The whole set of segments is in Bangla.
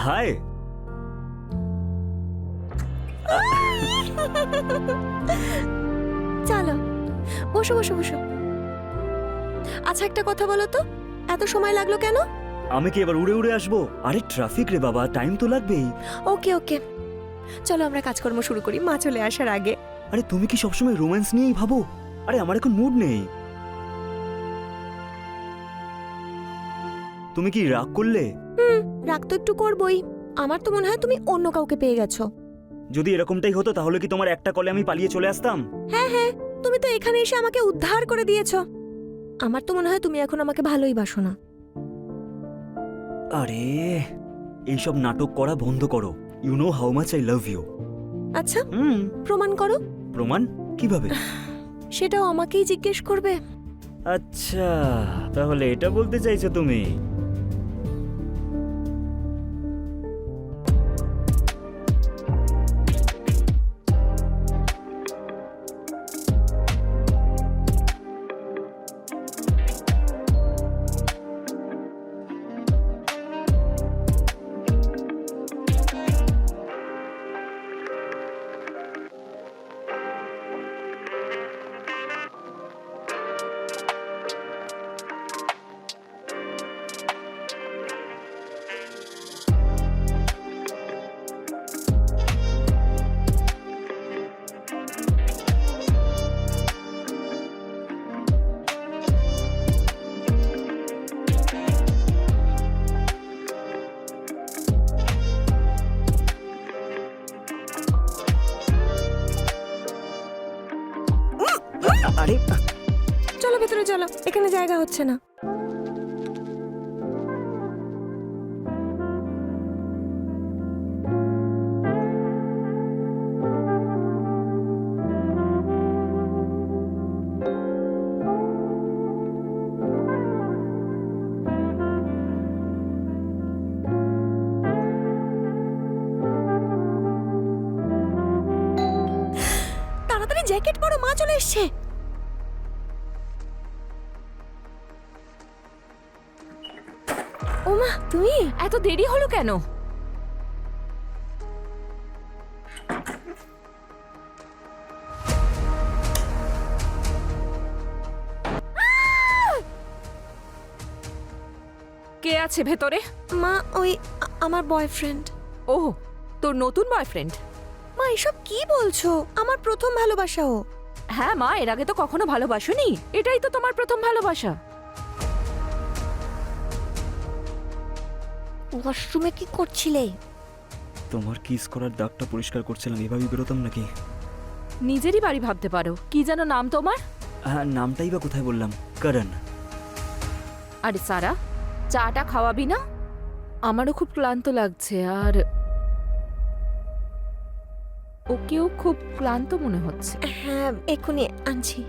হাই। চলো বসো বসো বসো। আচ্ছা একটা কথা বলো তো, এত সময় লাগলো কেন? আমি কি এবার উড়ে উড়ে আসবো? আরে ট্রাফিক রে বাবা, টাইম তো লাগবেই। ওকে ওকে, চলো আমরা কাজকর্ম শুরু করি মা চলে আসার আগে। আরে তুমি কি সবসময় রোম্যান্স নিয়েই ভাবো? আরে আমার এখন মুড নেই। তুমি কি রাগ করলে? রাগ তো একটু করবই। আমার তো মনে হয় তুমি অন্য কাউকে পেয়ে গেছো। যদি এরকমটাই হতো তাহলে কি তোমার একটা কলে আমি পালিয়ে চলে আসতাম? হ্যাঁ হ্যাঁ, তুমি তো এখানে এসে আমাকে উদ্ধার করে দিয়েছো। আমার তো মনে হয় তুমি এখন আমাকে ভালোই বাসো না। আরে এইসব নাটক করা বন্ধ করো। You know how much I love you. আচ্ছা প্রমাণ করো। প্রমাণ কিভাবে? সেটাও আমাকেই জিজ্ঞেস করবে? আচ্ছা তাহলে এটা বলতে চাইছো তুমি? আরে চলো ভেতরে চলো, এখানে জায়গা হচ্ছে না। তাড়াতাড়ি জ্যাকেট পরো, মা চলে এসছে। ওমা তুমি, এত দেরি হলো কেন? কে আছে ভেতরে? মা ওই আমার বয়ফ্রেন্ড। ও, তোর নতুন বয়ফ্রেন্ড? মা এসব কি বলছো? আমার প্রথম ভালোবাসা ও। হ্যাঁ মা, এর আগে তো কখনো ভালোবাসোনি, এটাই তো তোমার প্রথম ভালোবাসা। ওয়াশরুমে কি করছিলে? তোমার কিস করার দাগটা পরিষ্কার করছিলাম, এভাবেই বেরোতাম নাকি? নিজেরই বাড়ি ভাবতে পারো। কি যেন নাম তোমার? হ্যাঁ নামটাই বা কোথায় বললাম, করণ। আরে সারা, চাটা খাওয়াবি না? আমারও খুব ক্লান্ত লাগছে, আর ওকেও খুব ক্লান্ত মনে হচ্ছে। হ্যাঁ এক্ষুনি আনছি।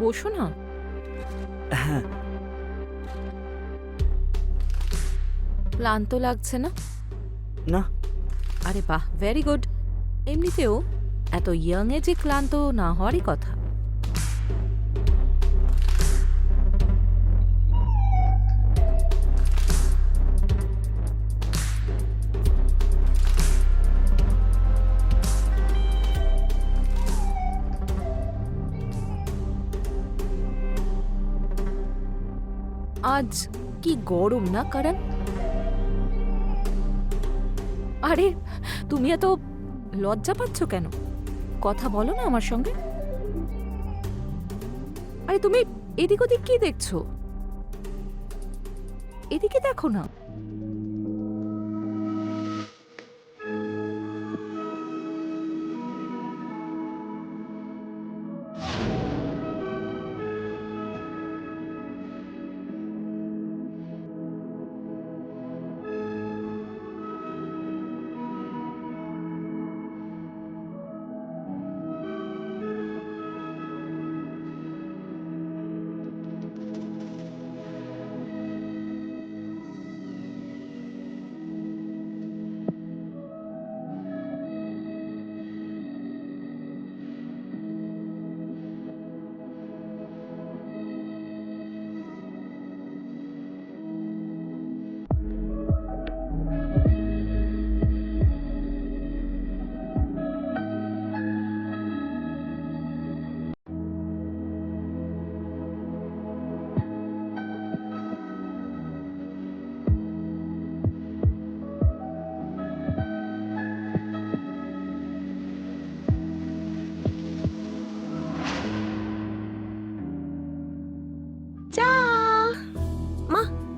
বসো না। হ্যাঁ ক্লান্ত লাগছে না? না। আরে বাহ, ভেরি গুড। এমনিতেও এত ইয়াং এ যে ক্লান্ত না হওয়ারই কথা। আজ কি গরম না করণ? আরে তুমি এত লজ্জা পাচ্ছ কেন? কথা বলো না আমার সঙ্গে। আরে তুমি এদিক ওদিক কি দেখছো? এদিকে দেখো না।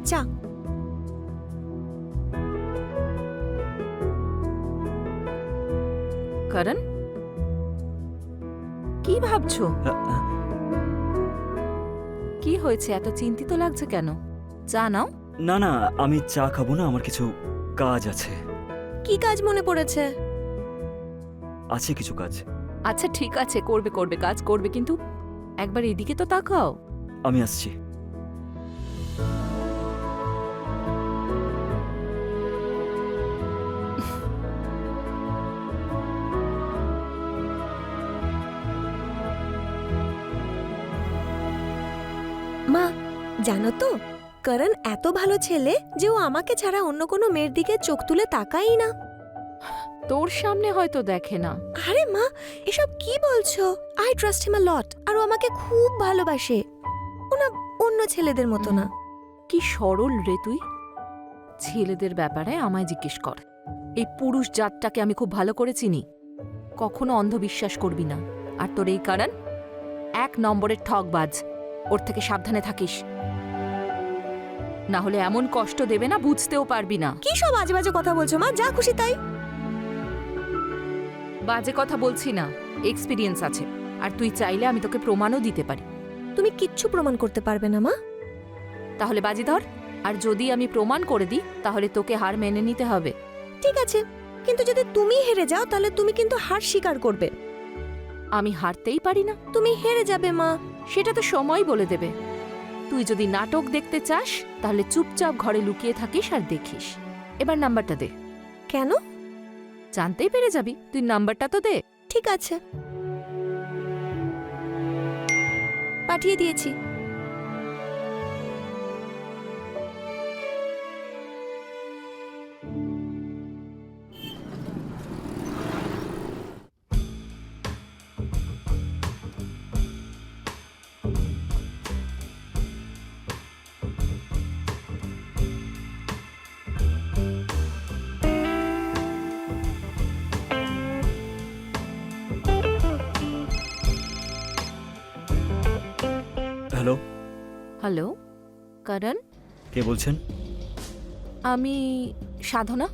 চা। করণ, কি ভাবছো? কি হয়েছে, এত চিন্তিত লাগছে কেন? চা নাও। না না, আমি চা খাবো না, আমার কিছু কাজ আছে। কি কাজ মনে পড়েছে? আছে কিছু কাজ। আচ্ছা ঠিক আছে, করবে করবে, কাজ করবে, কিন্তু একবার এদিকে তো তাকাও। আমি আসছি। মা, জানো তো করণ এত ভালো ছেলে যে ও আমাকে ছাড়া অন্য কোনো মেয়ের দিকে চোখ তুলে তাকাই না। তোর সামনে হয়তো দেখে না। আরে মা, এসব কি বলছো? আই ট্রাস্ট হিম আ লট, আর ও আমাকে খুব ভালোবাসে। ও না অন্য ছেলেদের মতো না। কি সরল রে তুই। ছেলেদের ব্যাপারে আমায় জিজ্ঞেস কর। এই পুরুষ জাতটাকে আমি খুব ভালো করে চিনি। কখনো অন্ধবিশ্বাস করবি না। আর তোর এই কারণ 1 নম্বরের ঠকবাজ। ওর থেকে সাবধানে থাকিস, না হলে এমন কষ্ট দেবে না বুঝতেও পারবি না। কি সব আজে বাজে কথা বলছো মা? যা খুশি তাই। বাজে কথা বলছি না, এক্সপিরিয়েন্স আছে। আর তুই চাইলে আমি তোকে প্রমাণও দিতে পারি। তুমি কিচ্ছু প্রমাণ করতে পারবে না মা। তাহলে বাজি ধর, আর যদি আমি প্রমাণ করে দিই তাহলে তোকে হার মেনে নিতে হবে। ঠিক আছে, কিন্তু যদি তুমি হেরে যাও তাহলে তুমি কিন্তু হার স্বীকার করবে। আমি হারতেই পারি না। তুমি হেরে যাবে মা। সেটা তো সময় বলে দেবে। তুই যদি নাটক দেখতে চাস তাহলে চুপচাপ ঘরে লুকিয়ে থাকিস আর দেখিস। এবার নাম্বারটা দে। কেন? জানতেই পেরে যাবি। তুই নাম্বারটা তো দে। ঠিক আছে, পাঠিয়ে দিয়েছি। হ্যালো, হ্যালো করণ, কে বলছেন? আমি সাধনা,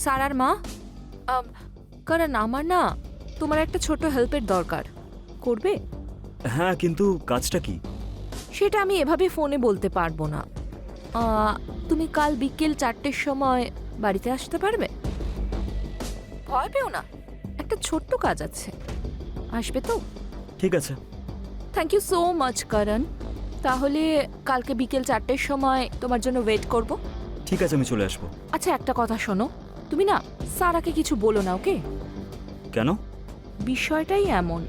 সারার মা। করণ, আমার না তোমার একটা ছোট হেল্পের দরকার। করবে? হ্যাঁ, কিন্তু কাজটা কি? সেটা আমি এভাবে ফোনে বলতে পারবো না। তুমি কাল বিকেল 4টের সময় বাড়িতে আসতে পারবে? ভয় পেও না, একটা ছোট্ট কাজ আছে। আসবে তো? ঠিক আছে। থ্যাংক ইউ সো মাচ করণ। তাহলে কালকে বিকেল 4টের সময় তোমার জন্য ওয়েট করব। ঠিক আছে, আমি চলে আসবো। আচ্ছা একটা কথা শোনো, তুমি না সারাকে কিছু বলো না, ওকে? কেন? বিষয়টাই এমন,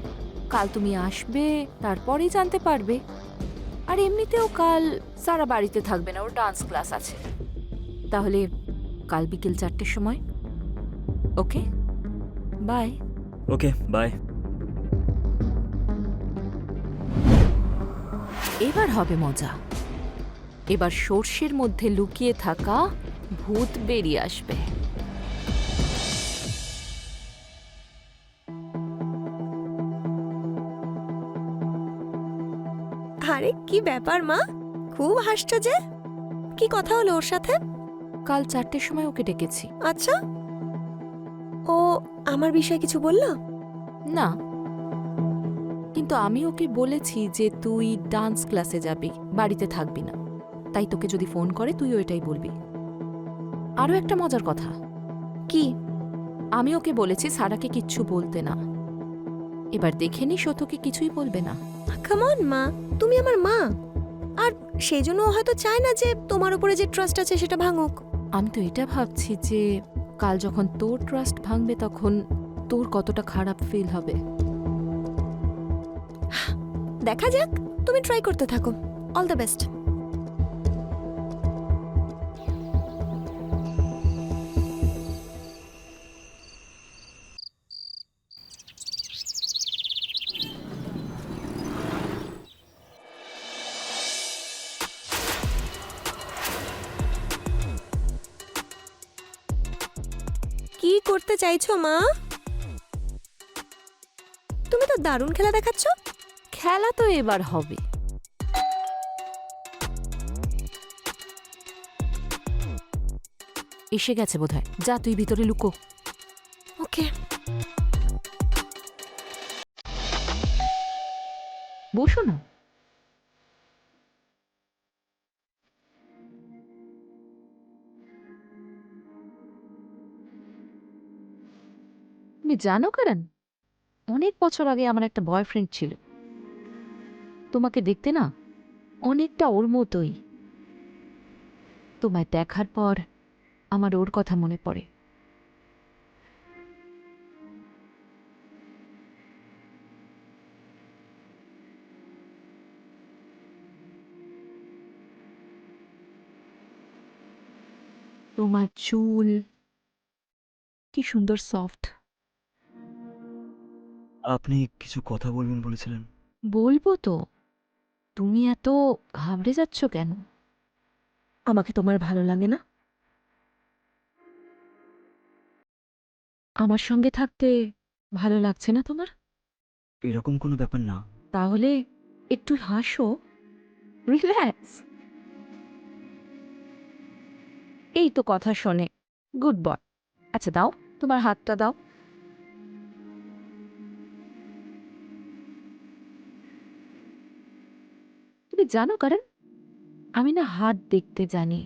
কাল তুমি আসবে তারপরেই জানতে পারবে। আর এমনিতেও কাল সারা বাড়িতে থাকবে না, ওর ডান্স ক্লাস আছে। তাহলে কাল বিকেল 4টের সময়। Okay, bye. Okay, bye. এবার হবে মজা। এবার সর্ষের মধ্যে লুকিয়ে থাকা ভূত বেরিয়ে আসবে। আরে কি ব্যাপার মা, খুব হাসছো যে? কি কথা হলো ওর সাথে? কাল 4টের সময় ওকে ডেকেছি। আচ্ছা, ও আমার বিষয়ে কিছু বললো? না, কিন্তু আমি ওকে বলেছি যে তুই ডান্স ক্লাসে যাবি, বাড়িতে থাকবি না। তাই তোকে যদি ফোন করে তুই ওইটাই বলবি। আরও একটা মজার কথা। কি? আমি ওকে বলেছি সারাকে কিচ্ছু বলতে না। এবার দেখে নিস ও তোকে কিছুই বলবে না। কাম অন মা, তুমি আমার মা। আর সেই জন্য ও হয়তো চায় না যে তোমার উপরে যে ট্রাস্ট আছে সেটা ভাঙুক। আমি তো এটা ভাবছি যে কাল যখন তোর ট্রাস্ট ভাঙবে তখন তোর কতটা খারাপ ফিল হবে। দেখা যাক, তুমি ট্রাই করতে থাকো। All the best. কি করতে চাইছো মা? তুমি তো দারুণ খেলা দেখাচ্ছ। খেলা তো এবার হবে। এসে গেছে বোধহয়। যা তুই ভিতরে লুকো। ওকে। বসো না। তুমি জানো কারণ অনেক বছর আগে আমার একটা বয়ফ্রেন্ড ছিল। তোমাকে দেখতে না অনেকটা ওর মতোই। তোমায় দেখার পর আমার ওর কথা মনে পড়ে। তোমার চুল কি সুন্দর সফট। আপনি কিছু কথা বলবেন বলেছিলেন। বলবো তো। তুমি এত ঘাবড়ে যাচ্ছ কেন? আমাকে তোমার ভালো লাগে না? আমার সঙ্গে থাকতে ভালো লাগছে না তোমার? এরকম কোনো ব্যাপার না। তাহলে একটু হাসো, রিল্যাক্স। এই তো কথা শোনে। Good boy. আচ্ছা দাও, তোমার হাতটা দাও। তুমি জানো কারণ আমি না হাত দেখতে জানি।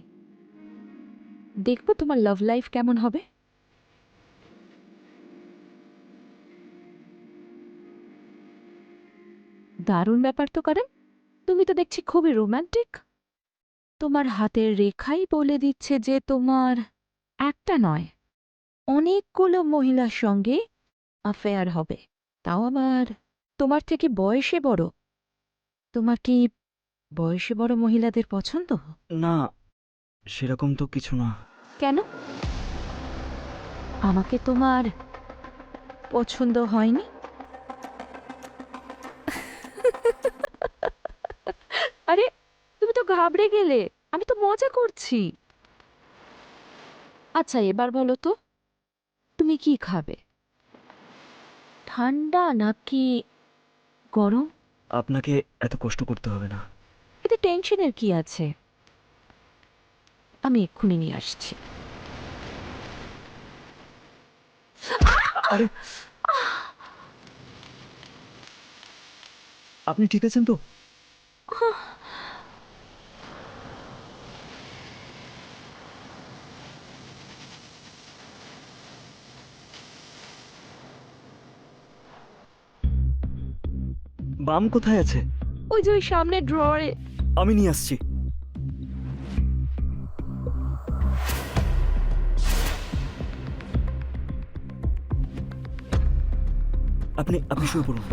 দেখবো তোমার লাভ লাইফ কেমন হবে। দারুণ ব্যাপার তো কারণ তুমি তো দেখছি খুবই রোমান্টিক। তোমার হাতের রেখাই বলে দিচ্ছে যে তোমার একটা নয় অনেকগুলো মহিলার সঙ্গে অ্যাফেয়ার হবে, তাও আবার তোমার থেকে বয়সে বড়। তোমার কি বয়সে বড় মহিলাদের পছন্দ? না, সেরকম তো কিছু না। কেন? আমাকে তোমার পছন্দ হয়নি? আরে তুমি তো ঘাবড়ে গেলে। আমি তো মজা করছি। আচ্ছা এবার বলো তো, তুমি কি খাবে? ঠান্ডা নাকি গরম? আপনাকে এত কষ্ট করতে হবে না। এতে টেনশনের কি আছে? আমি এক্ষুনি নিয়ে আসছি। আরে, আপনি ঠিক আছেন তো? বাম কোথায় আছে? ওই যে ওই সামনে ড্রয়ারে। আমি নিয়ে আসছি। আপনি আপনি শুয়ে পড়ুন।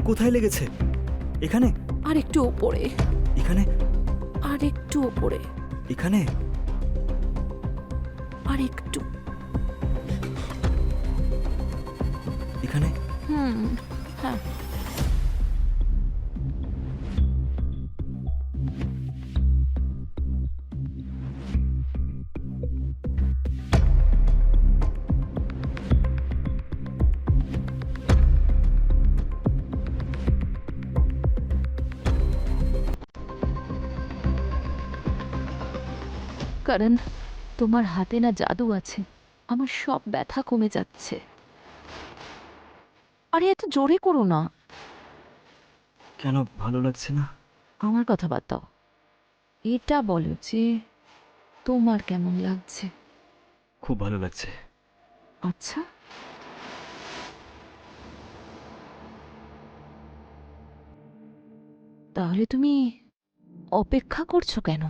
কোথায় লেগেছে? এখানে? আর একটু ওপরে। এখানে? আর একটু ওপরে। এখানে? আর একটু। এখানে? হ্যাঁ। কারণ তোমার হাতে না জাদু আছে। আমার সব ব্যথা কমে যাচ্ছে। আরে এত জোরে করো না। কেন ভালো লাগছে না? আমার কথা বাদ দাও। এটা বলো যে তোমার কেমন লাগছে? খুব ভালো লাগছে। আচ্ছা, তাহলে তুমি অপেক্ষা করছো কেন?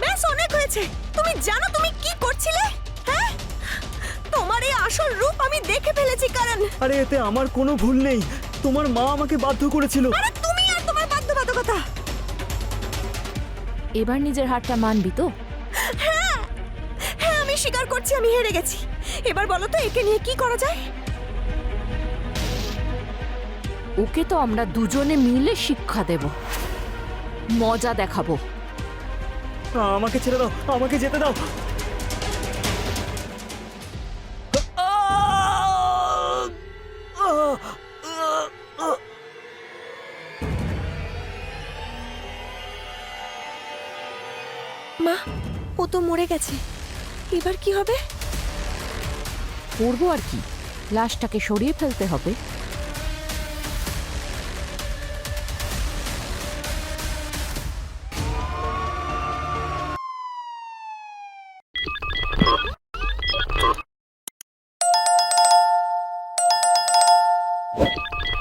ব্যাস অনেক হয়েছে। তুমি জানো তুমি কি করছিলে? হ্যাঁ, তোমার এই আসল রূপ আমি দেখে ফেলেছি কারণ। আরে এতে আমার কোনো ভুল নেই, তোমার মা আমাকে বাধ্য করেছিল। আরে তুমি আর তোমার বাধ্যবাধকতা। এবার নিজের হারটা মানবি তো? হ্যাঁ, আমি স্বীকার করছি আমি হেরে গেছি। এবার বলো তো একে নিয়ে কি করা যায়? ওকে তো আমরা দুজনে মিলে শিক্ষা দেব, মজা দেখাবো। আমাকে ছেড়ে দাও, আমাকে যেতে দাও। মা, ও তো মরে গেছে। এবার কি হবে? করবো আর কি, লাশটাকে সরিয়ে ফেলতে হবে।